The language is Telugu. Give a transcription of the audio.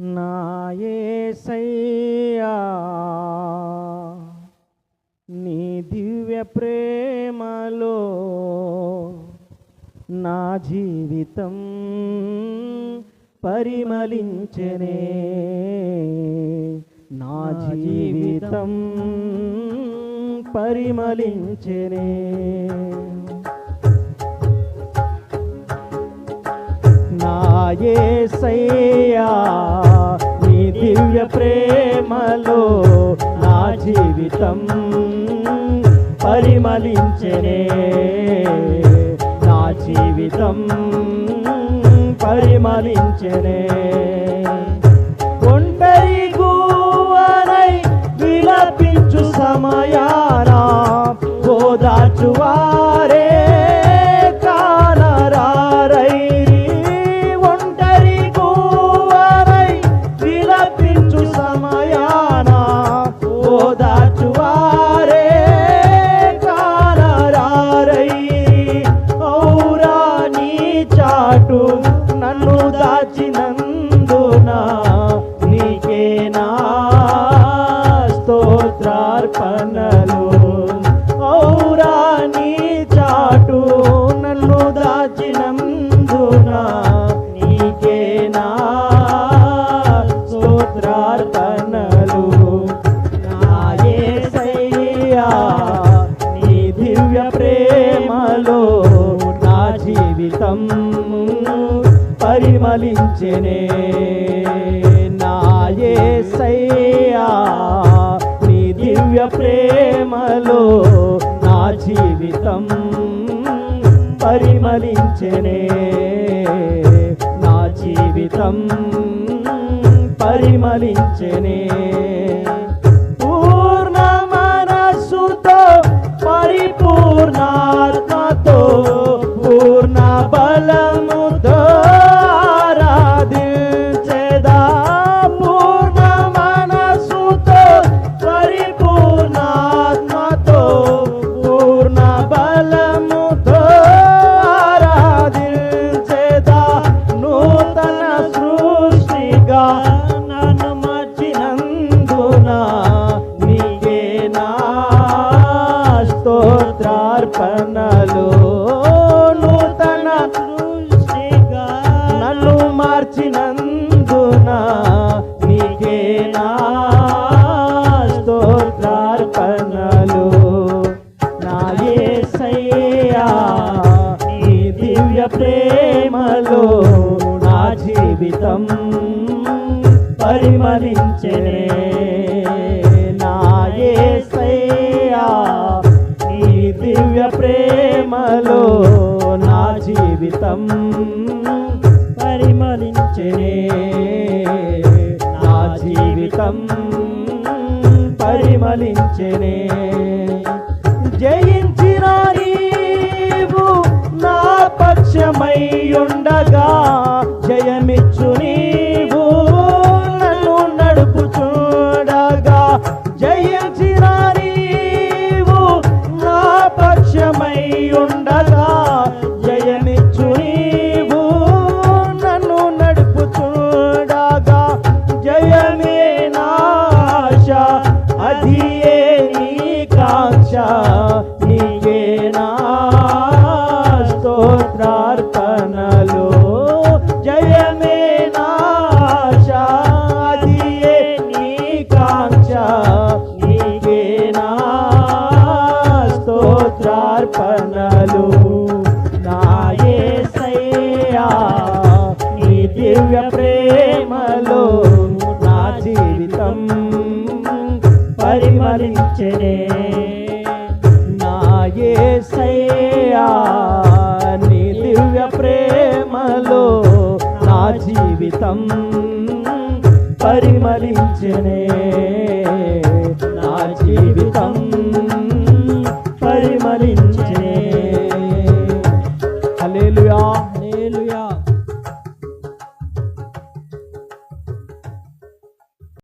నా యేసయ్యా నీ దివ్య ప్రేమలో నా జీవితం పరిమళించెనే, నా జీవితం పరిమళించెనే. నా యేసయ్యా నీ దివ్య ప్రేమలో నా జీవితం పరిమళించెనే, నా జీవితం పరిమళించెనే. ఒంటరి గువ్వనై విలపించు సమయాన ఓదార్చువారే కానరారైరి. ఒంటరి గువ్వనై విలపించు సమయాన ఓదార్చువారే కానరారైరి. ఔరా నీ చాటు నన్ను దాచినందున నీకే నా స్తోత్రార్పణలు. ఔరా నీ చాటు నన్ను దాచినందున నీకే నా స్తోత్రార్పణలు. నా యేసయ్యా నీ దివ్య ప్రేమలో నా జీవితం పరిమళించెనే, నా యేసయ్యా నీ దివ్య ప్రేమలో నా జీవితం పరిమళించెనే, నా జీవితం పరిమళించెనే. పూర్ణ మనస్సుతో పరిపూర్ణాత్మతో పూర్ణ బలముతో ఆరాధించెదా. పూర్ణ మనస్సుతో పరిపూర్ణాత్మతో పూర్ణ బలముతో ఆరాధించెదా. నూతన సృష్టిగా నన్ను మార్చినందున నీకే నా స్తోత్రార్పణలు. నూతన సృష్టిగా నన్ను మార్చినందున నీకే నా స్తోత్రార్పణలు. నా యేసయ్యా నీ దివ్య ప్రేమలో నా జీవితం పరిమళించెనే, నా యేసయ్యా నీ దివ్య ప్రేమలో నా జీవితం పరిమళించెనే, నా జీవితం పరిమళించెనే. జయించిన నీవు నా పక్షమై ఉండగా జయమిచ్చు నీవు నన్ను నడుపుచుండగా. జయించిన నీవు నా పక్షమై ఉండగా జయమిచ్చు నీవు నన్ను నడుపుచుండగా. జయమే నా ఆశ అధియే నీ కాంక్ష, నీకే నా స్తోత్రార్పణలు. జయమే నా ఆశ అధియే నీ కాంక్ష, నీకే నా స్తోత్రార్పణలు. నా యేసయ్యా నీ దివ్య ప్రేమలో నా జీవితం పరిమళించెనే, నా యేసయ్యా నీ దివ్య ప్రేమలో నా జీవితం పరిమళించెనే, నా జీవితం